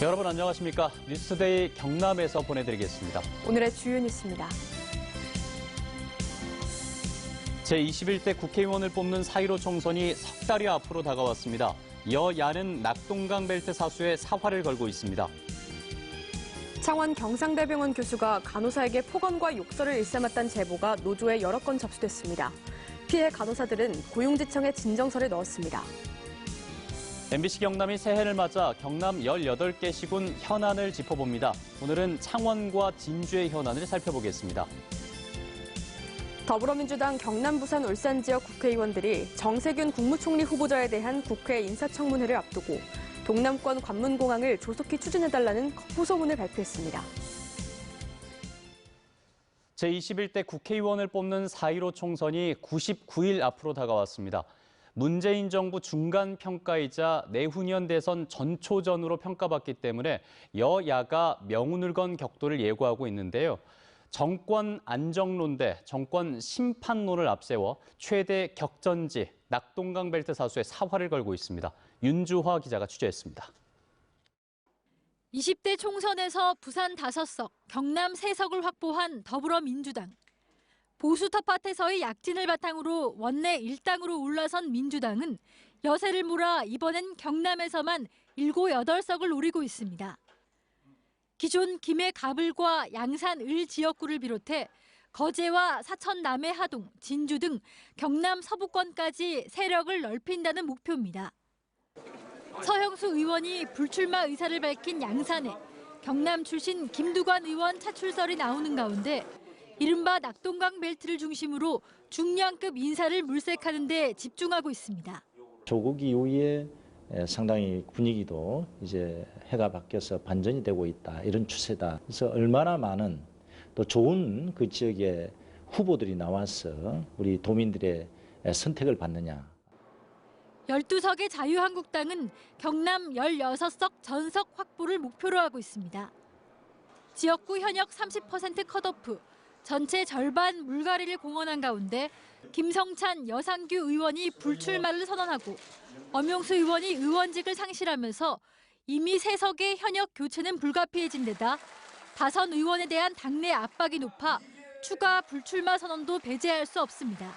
여러분 안녕하십니까? 뉴스데이 경남에서 보내드리겠습니다. 오늘의 주요 뉴스입니다. 제21대 국회의원을 뽑는 4.15 총선이 석 달이 앞으로 다가왔습니다. 여야는 낙동강 벨트 사수에 사활을 걸고 있습니다. 창원 경상대병원 교수가 간호사에게 폭언과 욕설을 일삼았다는 제보가 노조에 여러 건 접수됐습니다. 피해 간호사들은 고용지청에 진정서를 넣었습니다. MBC 경남이 새해를 맞아 경남 18개 시군 현안을 짚어봅니다. 오늘은 창원과 진주의 현안을 살펴보겠습니다. 더불어민주당 경남, 부산, 울산 지역 국회의원들이 정세균 국무총리 후보자에 대한 국회 인사청문회를 앞두고 동남권 관문공항을 조속히 추진해달라는 호소문을 발표했습니다. 제21대 국회의원을 뽑는 4.15 총선이 99일 앞으로 다가왔습니다. 문재인 정부 중간평가이자 내후년 대선 전초전으로 평가받기 때문에 여야가 명운을 건 격돌을 예고하고 있는데요. 정권 안정론 대 정권 심판론을 앞세워 최대 격전지 낙동강 벨트 사수에 사활을 걸고 있습니다. 윤주화 기자가 취재했습니다. 20대 총선에서 부산 5석, 경남 3석을 확보한 더불어민주당. 보수 텃밭에서의 약진을 바탕으로 원내 1당으로 올라선 민주당은 여세를 몰아 이번엔 경남에서만 7, 8석을 노리고 있습니다. 기존 김해 가불과 양산 을 지역구를 비롯해 거제와 사천 남해 하동, 진주 등 경남 서부권까지 세력을 넓힌다는 목표입니다. 서형수 의원이 불출마 의사를 밝힌 양산에 경남 출신 김두관 의원 차출설이 나오는 가운데 이른바 낙동강 벨트를 중심으로 중량급 인사를 물색하는 데 집중하고 있습니다. 조국 이후에 상당히 분위기도 이제 해가 바뀌어서 반전이 되고 있다. 이런 추세다. 그래서 얼마나 많은 또 좋은 그 지역의 후보들이 나와서 우리 도민들의 선택을 받느냐. 12석의 자유한국당은 경남 16석 전석 확보를 목표로 하고 있습니다. 지역구 현역 30% 컷오프, 전체 절반 물갈이를 공언한 가운데 김성찬 여상규 의원이 불출마를 선언하고 엄용수 의원이 의원직을 상실하면서 이미 3석의 현역 교체는 불가피해진 데다 다선 의원에 대한 당내 압박이 높아 추가 불출마 선언도 배제할 수 없습니다.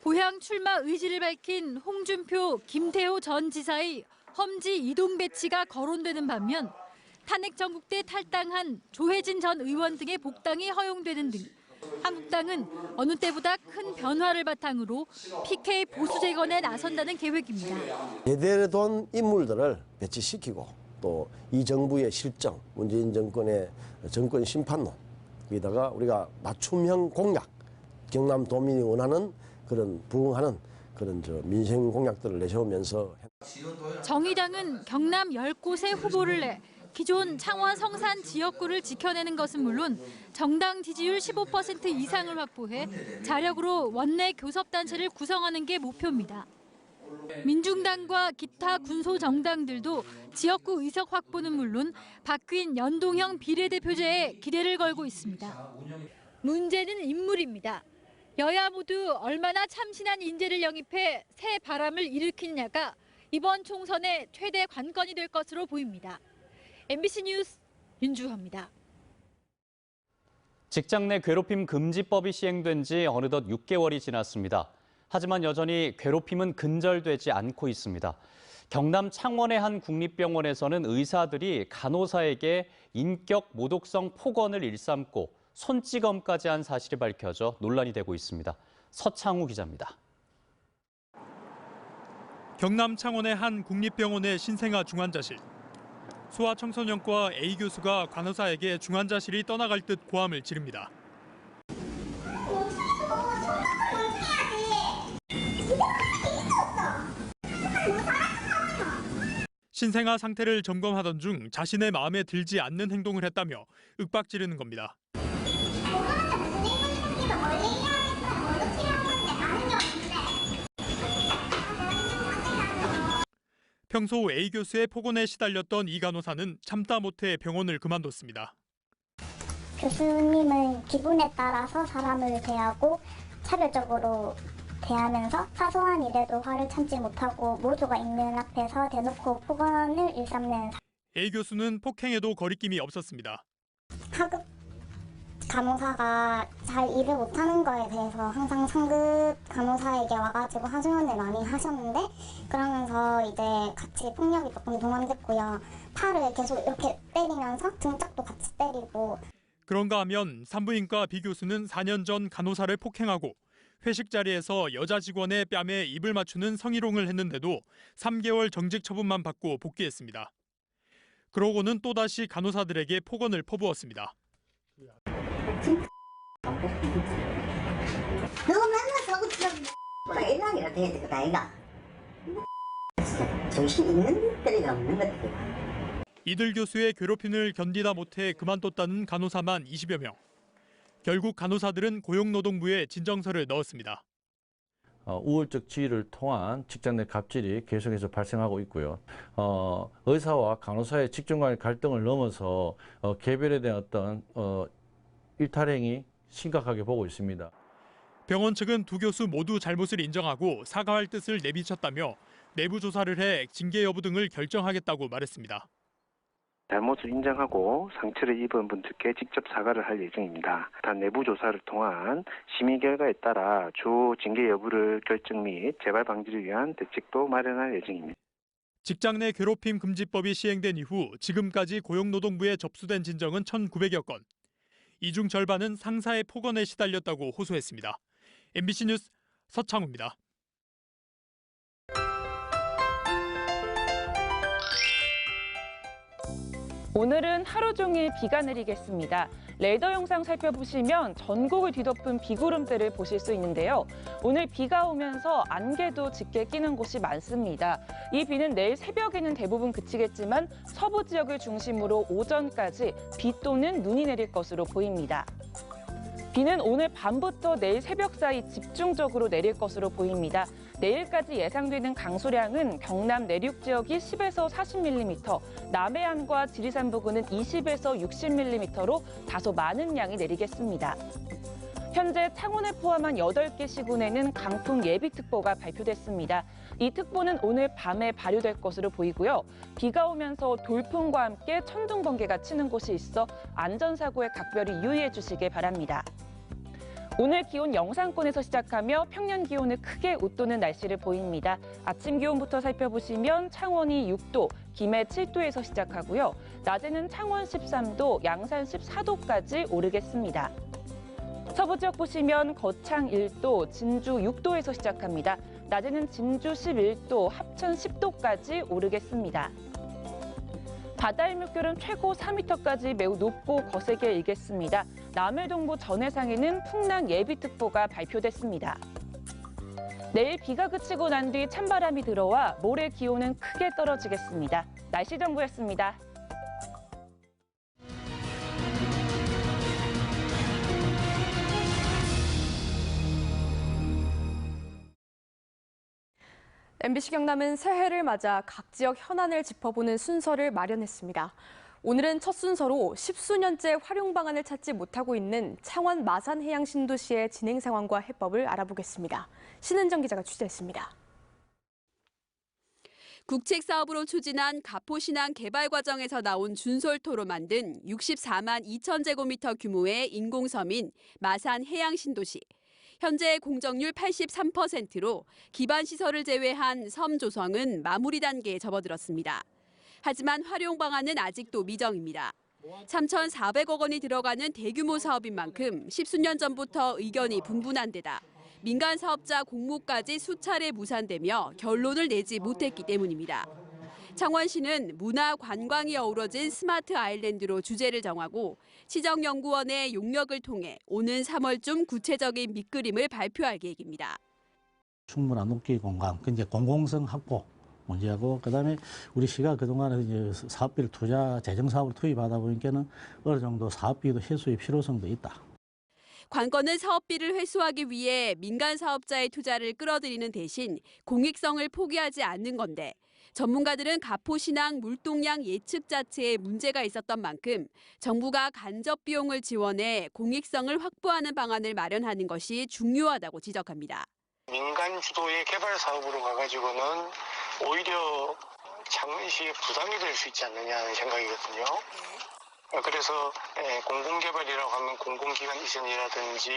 고향 출마 의지를 밝힌 홍준표, 김태호 전 지사의 험지 이동 배치가 거론되는 반면 탄핵 전국대 탈당한 조혜진 전 의원 등의 복당이 허용되는 등 한국당은 어느 때보다 큰 변화를 바탕으로 PK 보수 재건에 나선다는 계획입니다. 제대로 된 인물들을 배치시키고 또 이 정부의 실정, 문재인 정권의 정권 심판론, 거기다가 우리가 맞춤형 공약, 경남 도민이 원하는 그런 부응하는 그런 민생 공약들을 내세우면서 정의당은 경남 10곳에 후보를 내 기존 창원 성산 지역구를 지켜내는 것은 물론 정당 지지율 15% 이상을 확보해 자력으로 원내 교섭단체를 구성하는 게 목표입니다. 민중당과 기타 군소정당들도 지역구 의석 확보는 물론 바뀐 연동형 비례대표제에 기대를 걸고 있습니다. 문제는 인물입니다. 여야 모두 얼마나 참신한 인재를 영입해 새 바람을 일으키느냐가 이번 총선의 최대 관건이 될 것으로 보입니다. MBC 뉴스 윤주화입니다. 직장 내 괴롭힘 금지법이 시행된 지 어느덧 6개월이 지났습니다. 하지만 여전히 괴롭힘은 근절되지 않고 있습니다. 경남 창원의 한 국립병원에서는 의사들이 간호사에게 인격 모독성 폭언을 일삼고 손찌검까지 한 사실이 밝혀져 논란이 되고 있습니다. 서창우 기자입니다. 경남 창원의 한 국립병원의 신생아 중환자실. 소아청소년과 A 교수가 간호사에게 중환자실이 떠나갈 듯 고함을 지릅니다. 신생아 상태를 점검하던 중 자신의 마음에 들지 않는 행동을 했다며 윽박지르는 겁니다. 평소 A 교수의 폭언에 시달렸던 이 간호사는 참다 못해 병원을 그만뒀습니다. 교수님은 기분에 따라서 사람을 대하고 차별적으로 대하면서 사소한 일에도 화를 참지 못하고 모두가 있는 앞에서 대놓고 폭언을 일삼는 A 교수는 폭행에도 거리낌이 없었습니다. 하급 간호사가 잘 일을 못하는 거에 대해서 항상 상급 간호사에게 와가지고 하소연을 많이 하셨는데, 그러면서 이제 같이 폭력이 조금 동반됐고요. 팔을 계속 이렇게 때리면서 등짝도 같이 때리고. 그런가 하면 산부인과 B 교수는 4년 전 간호사를 폭행하고 회식 자리에서 여자 직원의 뺨에 입을 맞추는 성희롱을 했는데도 3개월 정직 처분만 받고 복귀했습니다. 그러고는 또다시 간호사들에게 폭언을 퍼부었습니다. 너 만나서 뭐라 일락이라도 해야 되겠다 아이가. 진짜 정신 있는 때리가 없는 것 같아. 이들 교수의 괴롭힘을 견디다 못해 그만뒀다는 간호사만 20여 명. 결국 간호사들은 고용노동부에 진정서를 넣었습니다. 우월적 지위를 통한 직장 내 갑질이 계속해서 발생하고 있고요. 의사와 간호사의 직종 간의 갈등을 넘어서 개별에 대한 어떤 일탈행위 심각하게 보고 있습니다. 병원 측은 두 교수 모두 잘못을 인정하고 사과할 뜻을 내비쳤다며 내부 조사를 해 징계 여부 등을 결정하겠다고 말했습니다. 잘못을 인정하고 상처를 입은 분들께 직접 사과를 할 예정입니다. 단 내부 조사를 통한 심의 결과에 따라 주 징계 여부를 결정 및 재발 방지를 위한 대책도 마련할 예정입니다. 직장 내 괴롭힘 금지법이 시행된 이후 지금까지 고용노동부에 접수된 진정은 1,900여 건. 이 중 절반은 상사의 폭언에 시달렸다고 호소했습니다. MBC 뉴스 서창우입니다. 오늘은 하루 종일 비가 내리겠습니다. 레이더 영상 살펴보시면 전국을 뒤덮은 비구름들을 보실 수 있는데요. 오늘 비가 오면서 안개도 짙게 끼는 곳이 많습니다. 이 비는 내일 새벽에는 대부분 그치겠지만 서부 지역을 중심으로 오전까지 비 또는 눈이 내릴 것으로 보입니다. 비는 오늘 밤부터 내일 새벽 사이 집중적으로 내릴 것으로 보입니다. 내일까지 예상되는 강수량은 경남 내륙 지역이 10에서 40mm, 남해안과 지리산 부근은 20에서 60mm로 다소 많은 양이 내리겠습니다. 현재 창원을 포함한 8개 시군에는 강풍 예비특보가 발표됐습니다. 이 특보는 오늘 밤에 발효될 것으로 보이고요. 비가 오면서 돌풍과 함께 천둥, 번개가 치는 곳이 있어 안전사고에 각별히 유의해 주시길 바랍니다. 오늘 기온 영상권에서 시작하며 평년 기온을 크게 웃도는 날씨를 보입니다. 아침 기온부터 살펴보시면 창원이 6도, 김해 7도에서 시작하고요. 낮에는 창원 13도, 양산 14도까지 오르겠습니다. 서부 지역 보시면 거창 1도, 진주 6도에서 시작합니다. 낮에는 진주 11도, 합천 10도까지 오르겠습니다. 바다의 물결은 최고 4m까지 매우 높고 거세게 일겠습니다. 남해동부 전해상에는 풍랑 예비특보가 발표됐습니다. 내일 비가 그치고 난 뒤 찬바람이 들어와 모레 기온은 크게 떨어지겠습니다. 날씨 정보였습니다. MBC 경남은 새해를 맞아 각 지역 현안을 짚어보는 순서를 마련했습니다. 오늘은 첫 순서로 10수년째 활용 방안을 찾지 못하고 있는 창원 마산해양신도시의 진행 상황과 해법을 알아보겠습니다. 신은정 기자가 취재했습니다. 국책사업으로 추진한 가포신항 개발 과정에서 나온 준솔토로 만든 64만 2천 제곱미터 규모의 인공섬인 마산해양신도시. 현재 공정률 83%로 기반 시설을 제외한 섬 조성은 마무리 단계에 접어들었습니다. 하지만 활용 방안은 아직도 미정입니다. 3,400억 원이 들어가는 대규모 사업인 만큼 10수년 전부터 의견이 분분한 데다 민간 사업자 공모까지 수차례 무산되며 결론을 내지 못했기 때문입니다. 창원시는 문화 관광이 어우러진 스마트 아일랜드로 주제를 정하고 시정연구원의 용역을 통해 오는 3월쯤 구체적인 밑그림을 발표할 계획입니다. 충분한 녹지 공간, 이제 공공성 확보 문제하고, 그다음에 우리 시가 그동안에 이제 사업비를 재정 사업을 투입하다 보니까는 어느 정도 사업비도 회수의 필요성도 있다. 관건은 사업비를 회수하기 위해 민간 사업자의 투자를 끌어들이는 대신 공익성을 포기하지 않는 건데, 전문가들은 가포신항 물동량 예측 자체에 문제가 있었던 만큼 정부가 간접 비용을 지원해 공익성을 확보하는 방안을 마련하는 것이 중요하다고 지적합니다. 민간 주도의 개발 사업으로 가가지고는 오히려 창원시에 부담이 될 수 있지 않느냐 하는 생각이거든요. 그래서 공공개발이라고 하면 공공기관 이전이라든지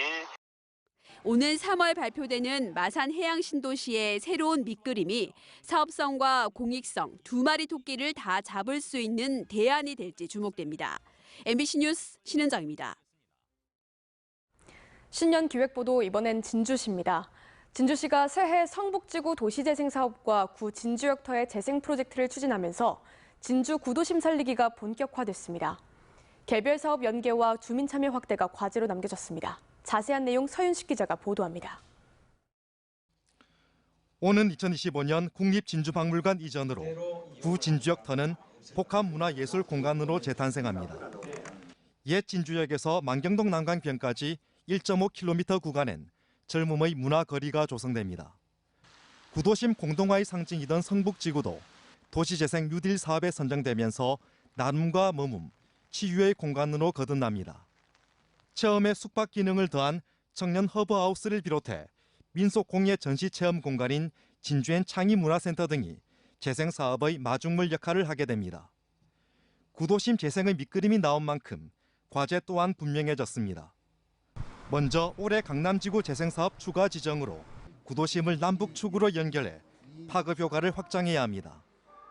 오는 3월 발표되는 마산 해양신도시의 새로운 밑그림이 사업성과 공익성 두 마리 토끼를 다 잡을 수 있는 대안이 될지 주목됩니다. MBC 뉴스 신은정입니다. 신년 기획보도 이번엔 진주시입니다. 진주시가 새해 성북지구 도시재생사업과 구 진주역터의 재생 프로젝트를 추진하면서 진주 구도심 살리기가 본격화됐습니다. 개별 사업 연계와 주민 참여 확대가 과제로 남겨졌습니다. 자세한 내용 서윤식 기자가 보도합니다. 오는 2025년 국립진주박물관 이전으로 구 진주역터는 복합문화예술 공간으로 재탄생합니다. 옛 진주역에서 만경동 난강변까지 1.5km 구간엔 젊음의 문화거리가 조성됩니다. 구도심 공동화의 상징이던 성북지구도 도시재생 뉴딜 사업에 선정되면서 나눔과 머문, 치유의 공간으로 거듭납니다. 체험의 숙박 기능을 더한 청년 허브하우스를 비롯해 민속공예 전시체험 공간인 진주엔 창의문화센터 등이 재생사업의 마중물 역할을 하게 됩니다. 구도심 재생의 밑그림이 나온 만큼 과제 또한 분명해졌습니다. 먼저 올해 강남지구 재생사업 추가 지정으로 구도심을 남북축으로 연결해 파급 효과를 확장해야 합니다.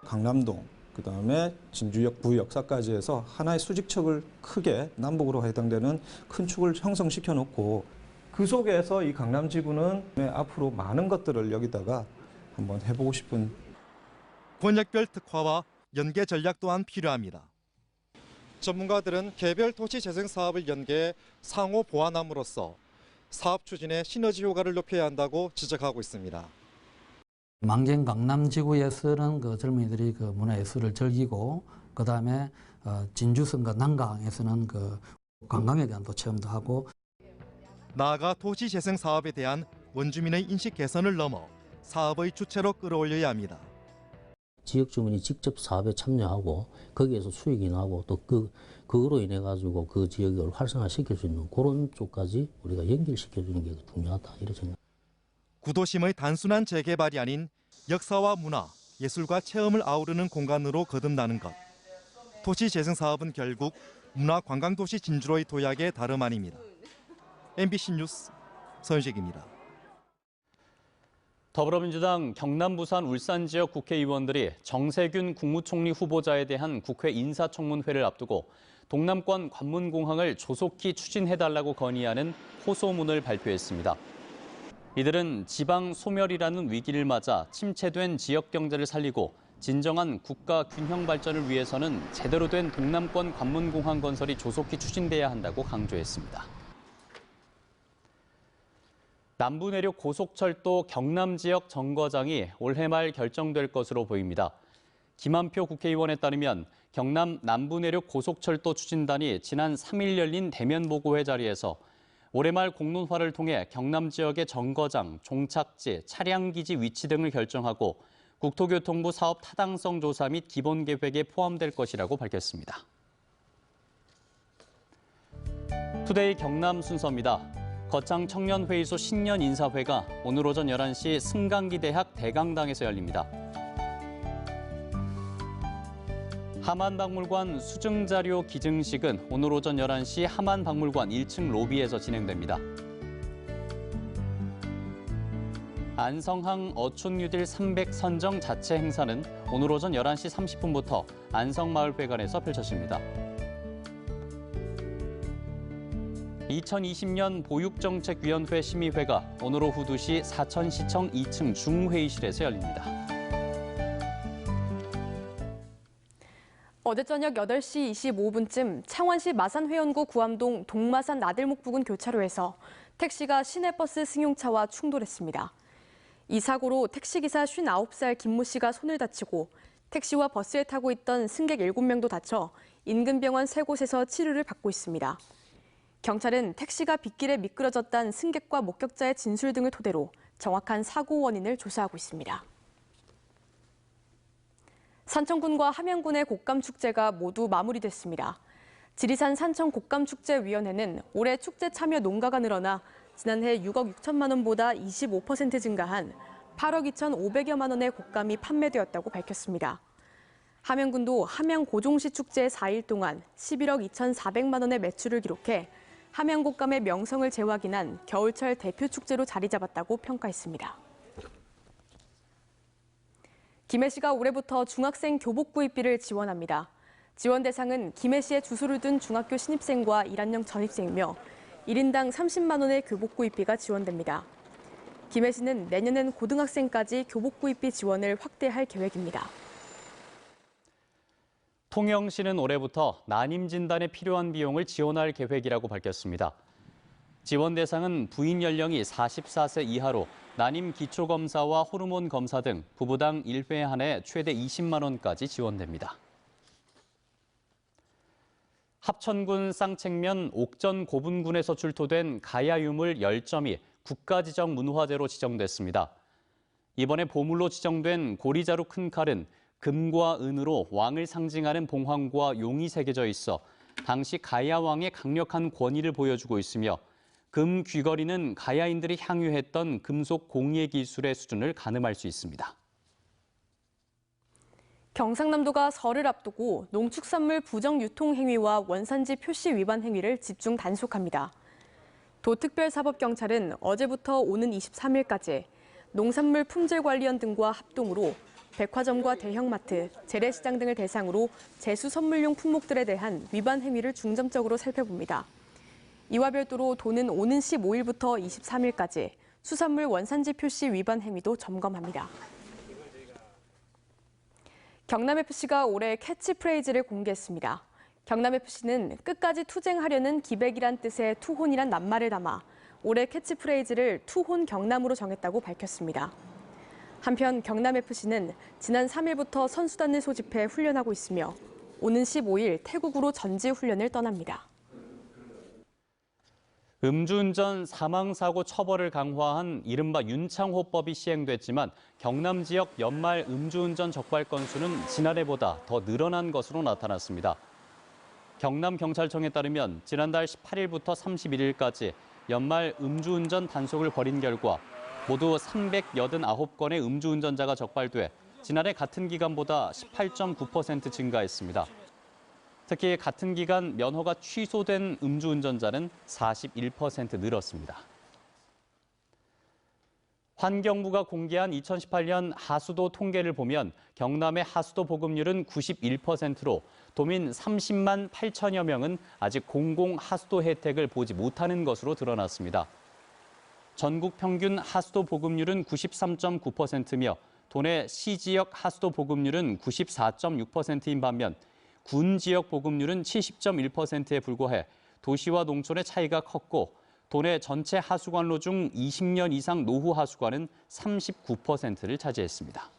강남동, 그다음에 진주역 부역사까지 해서 하나의 수직척을 크게 남북으로 해당되는 큰 축을 형성시켜 놓고 그 속에서 이 강남지구는 앞으로 많은 것들을 여기다가 한번 해보고 싶은 권역별 특화와 연계 전략 또한 필요합니다. 전문가들은 개별 도시 재생 사업을 연계해 상호 보완함으로써 사업 추진의 시너지 효과를 높여야 한다고 지적하고 있습니다. 만경 강남지구에서는 그 젊은이들이 그 문화예술을 즐기고 그다음에 진주성과 난강에서는 그 관광에 대한 또 체험도 하고 나아가 도시 재생 사업에 대한 원주민의 인식 개선을 넘어 사업의 주체로 끌어올려야 합니다. 지역 주민이 직접 사업에 참여하고 거기에서 수익이 나고 또 그거로 인해 가지고 그 지역을 활성화시킬 수 있는 그런 쪽까지 우리가 연결시켜 주는 게 중요하다 이런 생각. 구도심의 단순한 재개발이 아닌 역사와 문화, 예술과 체험을 아우르는 공간으로 거듭나는 것. 도시 재생 사업은 결국 문화관광도시 진주로의 도약의 다름 아닙니다. MBC 뉴스 서윤식입니다. 더불어민주당 경남, 부산, 울산 지역 국회의원들이 정세균 국무총리 후보자에 대한 국회 인사청문회를 앞두고 동남권 관문공항을 조속히 추진해달라고 건의하는 호소문을 발표했습니다. 이들은 지방 소멸이라는 위기를 맞아 침체된 지역 경제를 살리고 진정한 국가 균형 발전을 위해서는 제대로 된 동남권 관문공항 건설이 조속히 추진돼야 한다고 강조했습니다. 남부내륙 고속철도 경남 지역 정거장이 올해 말 결정될 것으로 보입니다. 김한표 국회의원에 따르면 경남 남부내륙 고속철도 추진단이 지난 3일 열린 대면 보고회 자리에서 올해 말 공론화를 통해 경남 지역의 정거장, 종착지, 차량기지 위치 등을 결정하고 국토교통부 사업 타당성 조사 및 기본계획에 포함될 것이라고 밝혔습니다. 투데이 경남 순서입니다. 거창 청년회의소 신년 인사회가 오늘 오전 11시 승강기대학 대강당에서 열립니다. 하만박물관 수증자료 기증식은 오늘 오전 11시 하만박물관 1층 로비에서 진행됩니다. 안성항 어촌뉴딜 300 선정 자체 행사는 오늘 오전 11시 30분부터 안성마을회관에서 펼쳐집니다. 2020년 보육정책위원회 심의회가 오늘 오후 2시 사천시청 2층 중회의실에서 열립니다. 어제 저녁 8시 25분쯤 창원시 마산회원구 구암동 동마산 나들목 부근 교차로에서 택시가 시내버스 승용차와 충돌했습니다. 이 사고로 택시기사 59살 김모 씨가 손을 다치고 택시와 버스에 타고 있던 승객 7명도 다쳐 인근 병원 3곳에서 치료를 받고 있습니다. 경찰은 택시가 빗길에 미끄러졌다는 승객과 목격자의 진술 등을 토대로 정확한 사고 원인을 조사하고 있습니다. 산청군과 함양군의 곡감축제가 모두 마무리됐습니다. 지리산 산청곡감축제위원회는 올해 축제 참여 농가가 늘어나 지난해 6억 6천만 원보다 25% 증가한 8억 2,500여만 원의 곡감이 판매되었다고 밝혔습니다. 함양군도 함양 고종시 축제 4일 동안 11억 2,400만 원의 매출을 기록해 함양곶감의 명성을 재확인한 겨울철 대표 축제로 자리 잡았다고 평가했습니다. 김해시가 올해부터 중학생 교복 구입비를 지원합니다. 지원 대상은 김해시에 주소를 둔 중학교 신입생과 1학년 전입생이며 1인당 30만 원의 교복 구입비가 지원됩니다. 김해시는 내년엔 고등학생까지 교복 구입비 지원을 확대할 계획입니다. 통영시는 올해부터 난임 진단에 필요한 비용을 지원할 계획이라고 밝혔습니다. 지원 대상은 부인 연령이 44세 이하로 난임 기초검사와 호르몬 검사 등 부부당 1회 한해 최대 20만 원까지 지원됩니다. 합천군 쌍책면 옥전 고분군에서 출토된 가야 유물 10점이 국가지정 문화재로 지정됐습니다. 이번에 보물로 지정된 고리자루 큰 칼은 금과 은으로 왕을 상징하는 봉황과 용이 새겨져 있어 당시 가야 왕의 강력한 권위를 보여주고 있으며 금 귀걸이는 가야인들이 향유했던 금속 공예 기술의 수준을 가늠할 수 있습니다. 경상남도가 설을 앞두고 농축산물 부정 유통 행위와 원산지 표시 위반 행위를 집중 단속합니다. 도특별사법경찰은 어제부터 오는 23일까지 농산물 품질관리원 등과 합동으로 백화점과 대형마트, 재래시장 등을 대상으로 제수 선물용 품목들에 대한 위반 행위를 중점적으로 살펴봅니다. 이와 별도로 도는 오는 15일부터 23일까지 수산물 원산지 표시 위반 행위도 점검합니다. 경남FC가 올해 캐치프레이즈를 공개했습니다. 경남FC는 끝까지 투쟁하려는 기백이란 뜻의 투혼이란 낱말을 담아 올해 캐치프레이즈를 투혼 경남으로 정했다고 밝혔습니다. 한편 경남FC는 지난 3일부터 선수단을 소집해 훈련하고 있으며 오는 15일 태국으로 전지 훈련을 떠납니다. 음주운전 사망사고 처벌을 강화한 이른바 윤창호법이 시행됐지만 경남 지역 연말 음주운전 적발 건수는 지난해보다 더 늘어난 것으로 나타났습니다. 경남경찰청에 따르면 지난달 18일부터 31일까지 연말 음주운전 단속을 벌인 결과 모두 389건의 음주운전자가 적발돼 지난해 같은 기간보다 18.9% 증가했습니다. 특히 같은 기간 면허가 취소된 음주운전자는 41% 늘었습니다. 환경부가 공개한 2018년 하수도 통계를 보면 경남의 하수도 보급률은 91%로 도민 30만 8천여 명은 아직 공공 하수도 혜택을 보지 못하는 것으로 드러났습니다. 전국 평균 하수도 보급률은 93.9%며 도내 시지역 하수도 보급률은 94.6%인 반면 군 지역 보급률은 70.1%에 불과해 도시와 농촌의 차이가 컸고 도내 전체 하수관로 중 20년 이상 노후 하수관은 39%를 차지했습니다.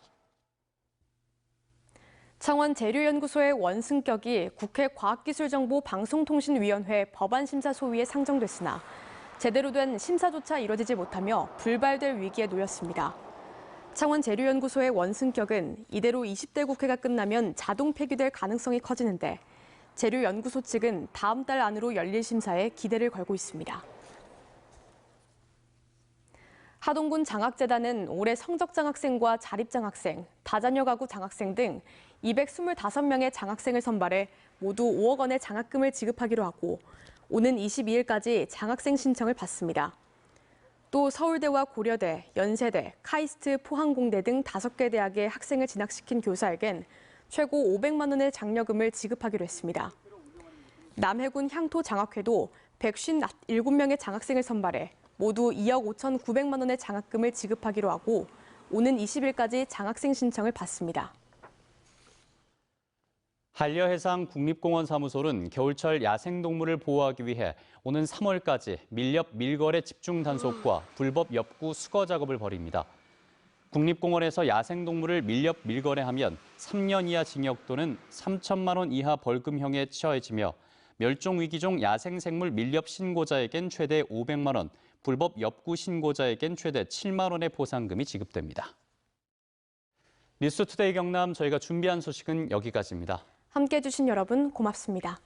창원 재료연구소의 원승격이 국회 과학기술정보방송통신위원회 법안심사소위에 상정됐으나 제대로 된 심사조차 이뤄지지 못하며 불발될 위기에 놓였습니다. 창원 재료연구소의 원승격은 이대로 20대 국회가 끝나면 자동 폐기될 가능성이 커지는데 재료연구소 측은 다음 달 안으로 열릴 심사에 기대를 걸고 있습니다. 하동군 장학재단은 올해 성적장학생과 자립장학생, 다자녀 가구 장학생 등 225명의 장학생을 선발해 모두 5억 원의 장학금을 지급하기로 하고 오는 22일까지 장학생 신청을 받습니다. 또 서울대와 고려대, 연세대, 카이스트, 포항공대 등 5개 대학의 학생을 진학시킨 교사에겐 최고 500만 원의 장려금을 지급하기로 했습니다. 남해군 향토장학회도 157명의 장학생을 선발해 모두 2억 5,900만 원의 장학금을 지급하기로 하고 오는 20일까지 장학생 신청을 받습니다. 한려해상 국립공원 사무소는 겨울철 야생동물을 보호하기 위해 오는 3월까지 밀렵 밀거래 집중 단속과 불법 엽구 수거 작업을 벌입니다. 국립공원에서 야생동물을 밀렵 밀거래하면 3년 이하 징역 또는 3천만 원 이하 벌금형에 처해지며 멸종위기종 야생생물 밀렵 신고자에겐 최대 500만 원, 불법 엽구 신고자에겐 최대 7만 원의 보상금이 지급됩니다. 뉴스투데이 경남 저희가 준비한 소식은 여기까지입니다. 함께해 주신 여러분 고맙습니다.